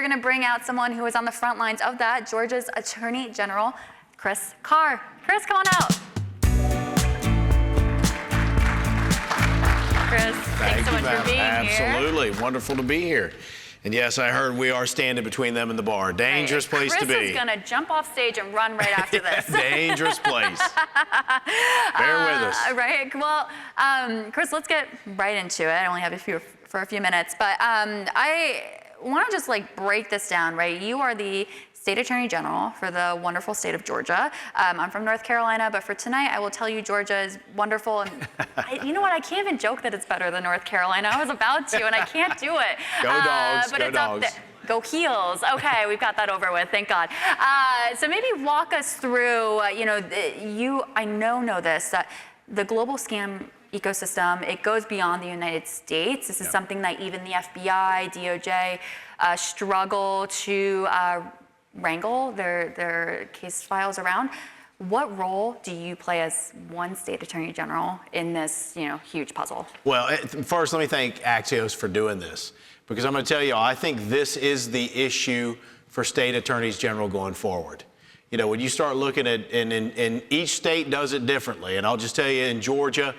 we're going to bring out someone who is on the front lines of that, Georgia's Attorney General Chris Carr. Chris, come on out. Chris, thanks so much for being here. Absolutely. Wonderful to be here. And yes, I heard we are standing between them and the bar. Dangerous place to be. Chris is going to jump off stage and run right after this. Dangerous place. Bear with us. Right. Well, Chris, let's get right into it. I only have for a few minutes, but I want to just break this down, right? You are the State Attorney General for the wonderful state of Georgia. I'm from North Carolina, but for tonight, I will tell you Georgia is wonderful. And you know what? I can't even joke that it's better than North Carolina. I was about to, and I can't do it. Go Dogs, but go it's Dogs. Up there. Go Heels. Okay, we've got that over with, thank God. So maybe walk us through, I know this, that the global scam ecosystem, it goes beyond the United States. This is something that even the FBI, DOJ struggle to wrangle their case files around. What role do you play as one state attorney general in this, huge puzzle? Well, first, let me thank Axios for doing this, because I'm going to tell you, I think this is the issue for state attorneys general going forward. When you start looking at, and each state does it differently, and I'll just tell you, in Georgia,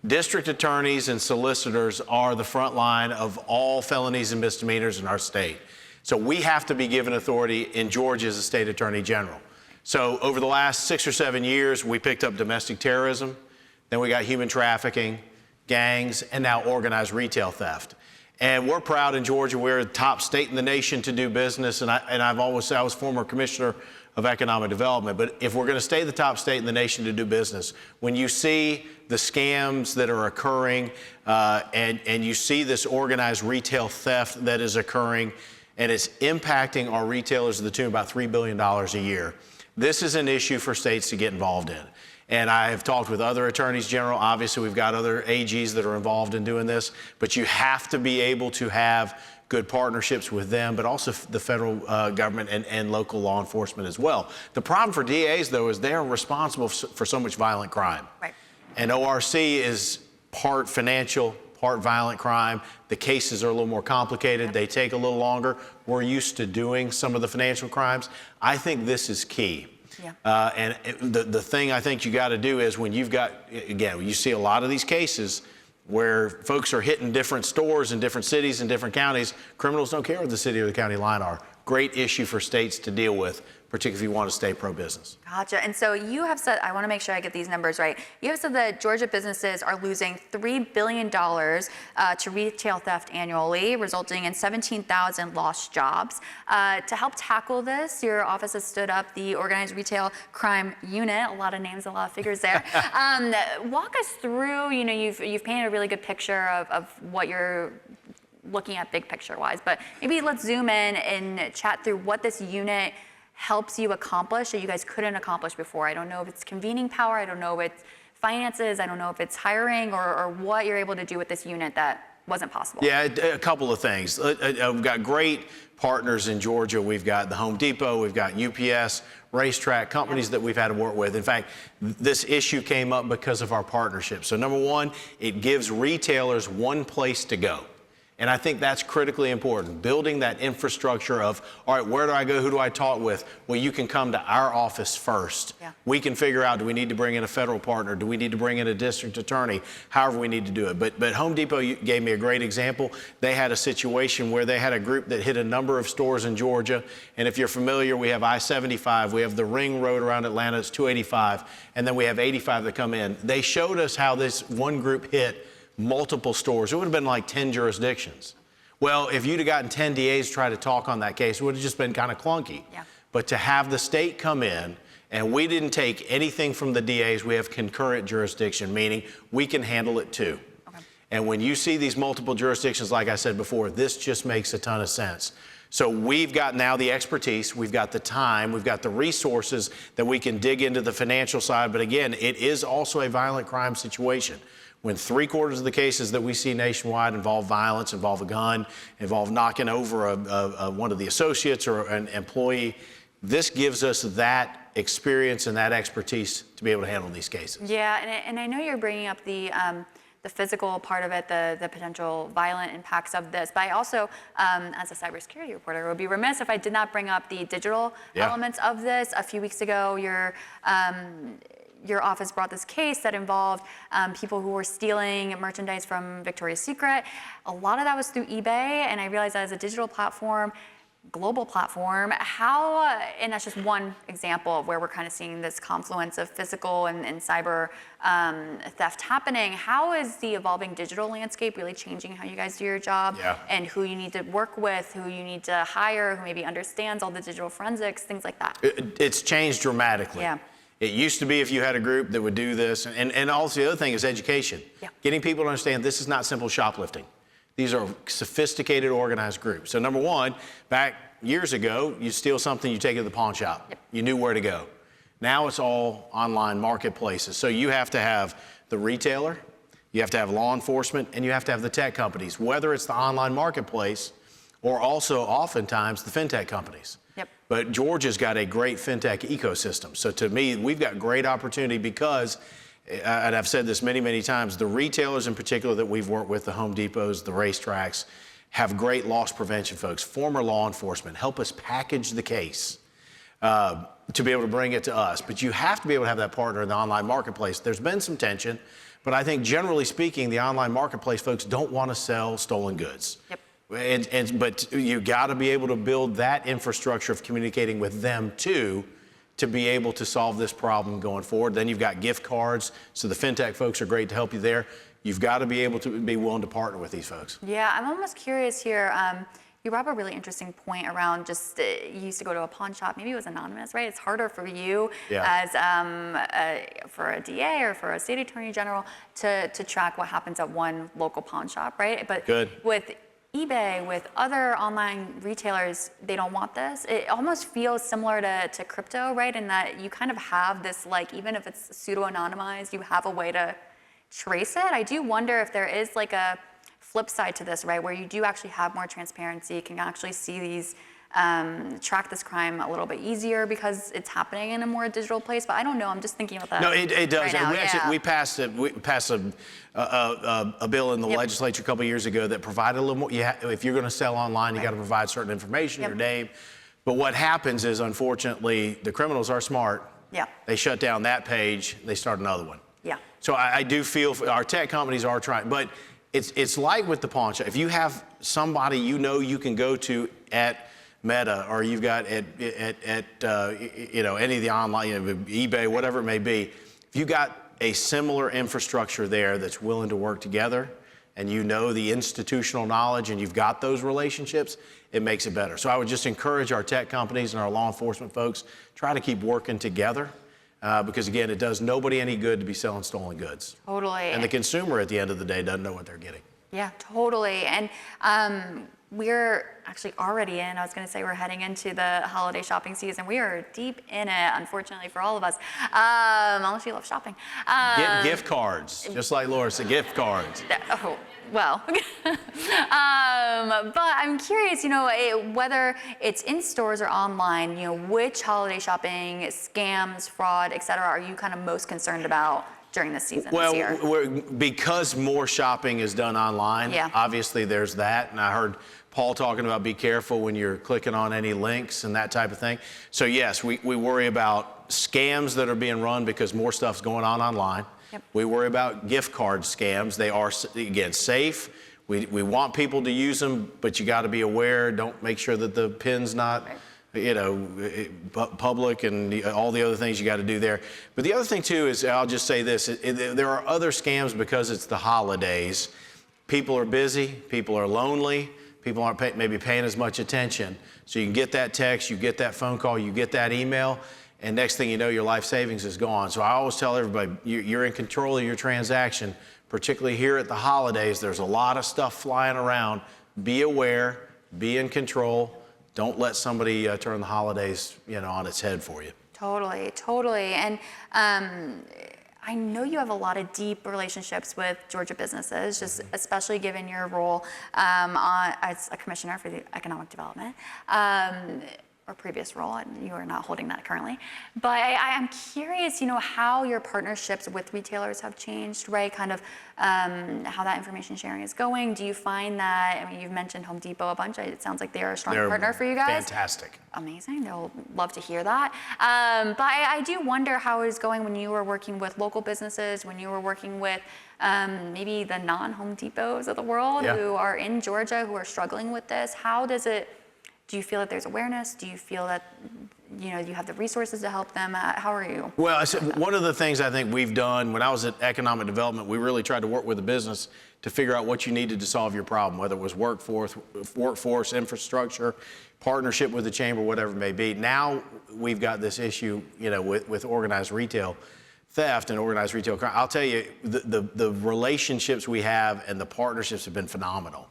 district attorneys and solicitors are the front line of all felonies and misdemeanors in our state. So we have to be given authority in Georgia as a state attorney general. So over the last 6 or 7 years, we picked up domestic terrorism, then we got human trafficking, gangs, and now organized retail theft. And we're proud in Georgia, we're the top state in the nation to do business. And I've always said I was former commissioner of economic development. But if we're going to stay the top state in the nation to do business, when you see the scams that are occurring and you see this organized retail theft that is occurring, and it's impacting our retailers to the tune of about $3 billion a year. This is an issue for states to get involved in. And I have talked with other attorneys general. Obviously, we've got other AGs that are involved in doing this, but you have to be able to have good partnerships with them, but also the federal government and local law enforcement as well. The problem for DAs, though, is they're responsible for so much violent crime. Right. And ORC is part financial, part violent crime. The cases are a little more complicated. They take a little longer. We're used to doing some of the financial crimes. I think this is key. Yeah. And the thing I think you got to do is when you've got, again, you see a lot of these cases where folks are hitting different stores in different cities and different counties. Criminals don't care what the city or the county line are. Great issue for states to deal with, particularly if you want to stay pro-business. Gotcha. And so you have said, I want to make sure I get these numbers right. You have said that Georgia businesses are losing $3 billion to retail theft annually, resulting in 17,000 lost jobs. To help tackle this, your office has stood up the Organized Retail Crime Unit. A lot of names, a lot of figures there. Walk us through, you've painted a really good picture of what you're looking at big picture wise, but maybe let's zoom in and chat through what this unit helps you accomplish that you guys couldn't accomplish before. I don't know if it's convening power, I don't know if it's finances, I don't know if it's hiring or what you're able to do with this unit that wasn't possible. Yeah, a couple of things. We've got great partners in Georgia. We've got the Home Depot, we've got UPS, racetrack, companies that we've had to work with. In fact, this issue came up because of our partnership. So number one, it gives retailers one place to go. And I think that's critically important, building that infrastructure of, all right, where do I go? Who do I talk with? Well, you can come to our office first. Yeah. We can figure out, do we need to bring in a federal partner? Do we need to bring in a district attorney? However we need to do it. But Home Depot gave me a great example. They had a situation where they had a group that hit a number of stores in Georgia. And if you're familiar, we have I-75, we have the ring road around Atlanta, it's 285, and then we have 85 that come in. They showed us how this one group hit multiple stores. It would have been like 10 jurisdictions. Well, if you'd have gotten 10 DAs to try to talk on that case, it would have just been kind of clunky. Yeah. But to have the state come in, and we didn't take anything from the DAs, we have concurrent jurisdiction, meaning we can handle it too. Okay. And when you see these multiple jurisdictions, like I said before, this just makes a ton of sense. So we've got now the expertise, we've got the time, we've got the resources that we can dig into the financial side. But again, it is also a violent crime situation. When 3/4 of the cases that we see nationwide involve violence, involve a gun, involve knocking over one of the associates or an employee, this gives us that experience and that expertise to be able to handle these cases. Yeah, and I know you're bringing up the the physical part of it, the potential violent impacts of this. But I also, as a cybersecurity reporter, would be remiss if I did not bring up the digital elements of this. A few weeks ago, your office brought this case that involved people who were stealing merchandise from Victoria's Secret. A lot of that was through eBay, and I realized that as a digital platform, global platform, and that's just one example of where we're kind of seeing this confluence of physical and cyber theft happening. How is the evolving digital landscape really changing how you guys do your job, and who you need to work with, who you need to hire, who maybe understands all the digital forensics, things like that? It's changed dramatically. Yeah. It used to be if you had a group that would do this, and also the other thing is education. Getting people to understand this is not simple shoplifting. These are sophisticated, organized groups. So number one, back years ago, you steal something, you take it to the pawn shop. You knew where to go. Now it's all online marketplaces. So you have to have the retailer, you have to have law enforcement, and you have to have the tech companies, whether it's the online marketplace or also oftentimes the fintech companies. But Georgia's got a great fintech ecosystem. So to me, we've got great opportunity because, and I've said this many, many times, the retailers in particular that we've worked with, the Home Depots, the racetracks, have great loss prevention folks, former law enforcement, help us package the case to be able to bring it to us. But you have to be able to have that partner in the online marketplace. There's been some tension, but I think generally speaking, the online marketplace folks don't want to sell stolen goods. But you got to be able to build that infrastructure of communicating with them too, to be able to solve this problem going forward. Then you've got gift cards, so the fintech folks are great to help you there. You've got to be able to be willing to partner with these folks. Yeah, I'm almost curious here. You brought up a really interesting point around just, you used to go to a pawn shop, maybe it was anonymous, right? It's harder for you as for a DA or for a state attorney general to track what happens at one local pawn shop, right? But with eBay, with other online retailers, they don't want this. It almost feels similar to crypto, right? In that you kind of have this, like, even if it's pseudo-anonymized, you have a way to trace it. I do wonder if there is like a flip side to this, right? Where you do actually have more transparency, can actually see these, track this crime a little bit easier because it's happening in a more digital place. But I don't know, I'm just thinking about that. No, it does. Right now. We passed a bill in the legislature a couple of years ago that provided a little more. If you're going to sell online, you got to provide certain information, your name. But what happens is, unfortunately, the criminals are smart. They shut down that page, they start another one. So I do feel our tech companies are trying, but it's like with the pawn shop. If you have somebody you can go to at Meta, or you've got at any of the online, eBay, whatever it may be, if you got a similar infrastructure there that's willing to work together, and the institutional knowledge, and you've got those relationships, it makes it better. So I would just encourage our tech companies and our law enforcement folks, try to keep working together. Because again, it does nobody any good to be selling stolen goods. And the consumer at the end of the day doesn't know what they're getting. Yeah, totally. And we're actually already in, I was going to say we're heading into the holiday shopping season. We are deep in it, unfortunately, for all of us, unless you love shopping. Get gift cards, just like Laura said, gift cards. Well, but I'm curious, whether it's in stores or online, which holiday shopping scams, fraud, et cetera, are you kind of most concerned about during this season this year? Because more shopping is done online, obviously there's that. And I heard Paul talking about be careful when you're clicking on any links and that type of thing. So yes, we worry about scams that are being run because more stuff's going on online. We worry about gift card scams. They are, again, safe. We want people to use them, but you got to be aware. Don't make sure that the pin's not, public, and all the other things you got to do there. But the other thing too is, I'll just say this: there are other scams because it's the holidays. People are busy. People are lonely. People aren't maybe paying as much attention. So you can get that text, you get that phone call, you get that email. And next thing you know, your life savings is gone. So I always tell everybody, you're in control of your transaction, particularly here at the holidays. There's a lot of stuff flying around. Be aware, be in control. Don't let somebody turn the holidays, on its head for you. Totally. And I know you have a lot of deep relationships with Georgia businesses, just especially given your role as a commissioner for the economic development. or previous role, and you are not holding that currently. But I'm curious, how your partnerships with retailers have changed, right? Kind of how that information sharing is going. Do you find that, I mean, you've mentioned Home Depot a bunch. It sounds like they are a strong partner for you guys. Fantastic. Amazing. They'll love to hear that. But I do wonder how it was going when you were working with local businesses, when you were working with maybe the non-Home Depots of the world who are in Georgia, who are struggling with this. Do you feel that there's awareness? Do you feel that you have the resources to help them? How are you? Well, one of the things I think we've done when I was at economic development, we really tried to work with the business to figure out what you needed to solve your problem, whether it was workforce, infrastructure, partnership with the chamber, whatever it may be. Now we've got this issue, with organized retail theft and organized retail crime. I'll tell you, the relationships we have and the partnerships have been phenomenal.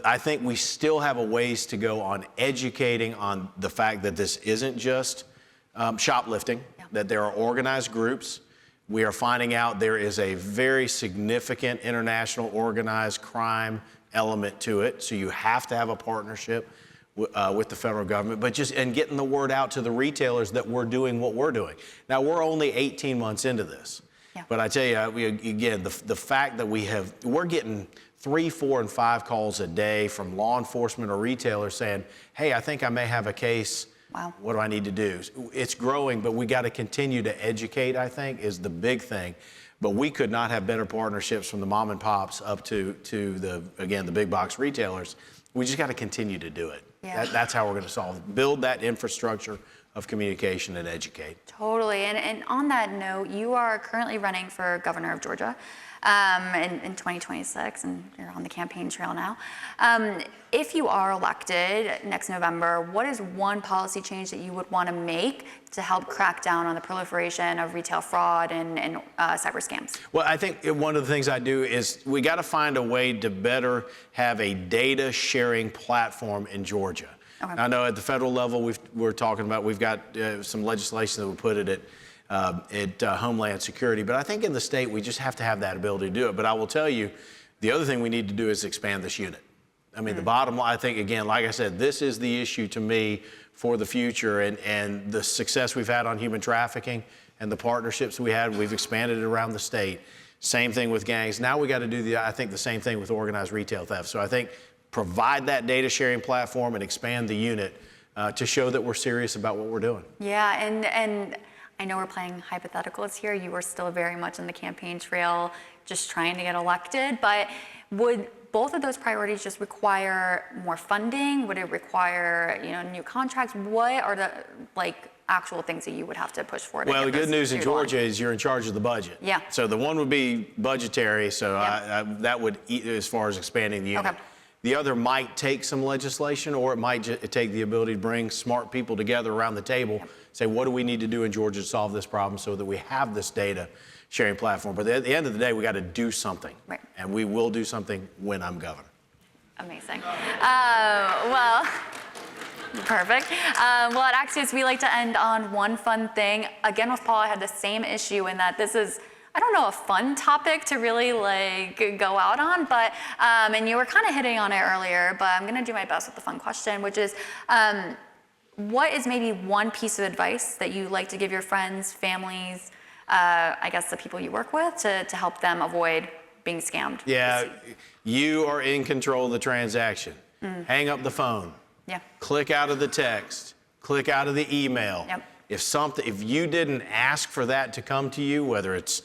I think we still have a ways to go on educating on the fact that this isn't just shoplifting, that there are organized groups. We are finding out there is a very significant international organized crime element to it. So you have to have a partnership with the federal government, but and getting the word out to the retailers that we're doing what we're doing. Now, we're only 18 months into this. But I tell you, again, the fact that we're getting 3, 4, and 5 calls a day from law enforcement or retailers saying, hey, I think I may have a case. Wow. What do I need to do? It's growing, but we got to continue to educate, I think, is the big thing. But we could not have better partnerships from the mom and pops up to the big box retailers. We just got to continue to do it. That's how we're going to build that infrastructure of communication and educate. Totally. And on that note, you are currently running for governor of Georgia in 2026, and you're on the campaign trail now. If you are elected next November, what is one policy change that you would want to make to help crack down on the proliferation of retail fraud and cyber scams? Well, I think one of the things I do is we got to find a way to better have a data sharing platform in Georgia. Okay. I know at the federal level we've got some legislation that would put it at Homeland Security, but I think in the state we just have to have that ability to do it. But I will tell you, the other thing we need to do is expand this unit. I mean, the bottom line, I think, again, like I said, this is the issue to me for the future, and the success we've had on human trafficking and the partnerships we've expanded it around the state. Same thing with gangs. Now we got to do the same thing with organized retail theft. So I think provide that data sharing platform and expand the unit to show that we're serious about what we're doing. Yeah, and I know we're playing hypotheticals here. You were still very much on the campaign trail, just trying to get elected, but would both of those priorities just require more funding? Would it require, new contracts? What are the actual things that you would have to push for? Well, the good news in Georgia is you're in charge of the budget. Yeah. So the one would be budgetary. So that would eat as far as expanding the unit. Okay. The other might take some legislation, or it might take the ability to bring smart people together around the table, say, what do we need to do in Georgia to solve this problem so that we have this data sharing platform? But at the end of the day, we got to do something. Right. And we will do something when I'm governor. Amazing. Well, perfect. Well, at Axios, we like to end on one fun thing. Again, with Paul, I had the same issue in that this is, I don't know, a fun topic to really go out on, but, and you were kind of hitting on it earlier, but I'm going to do my best with the fun question, which is, what is maybe one piece of advice that you like to give your friends, families, I guess the people you work with to help them avoid being scammed? Yeah, you are in control of the transaction. Hang up the phone. Yeah. Click out of the text. Click out of the email. Yep. If you didn't ask for that to come to you, whether it's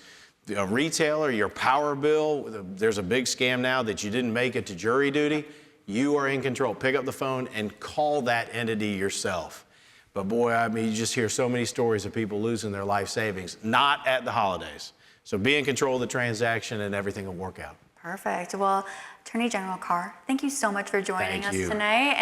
a retailer, your power bill, there's a big scam now that you didn't make it to jury duty, you are in control. Pick up the phone and call that entity yourself. But boy, I mean, you just hear so many stories of people losing their life savings, not at the holidays. So be in control of the transaction and everything will work out. Perfect. Well, Attorney General Carr, thank you so much for joining us tonight.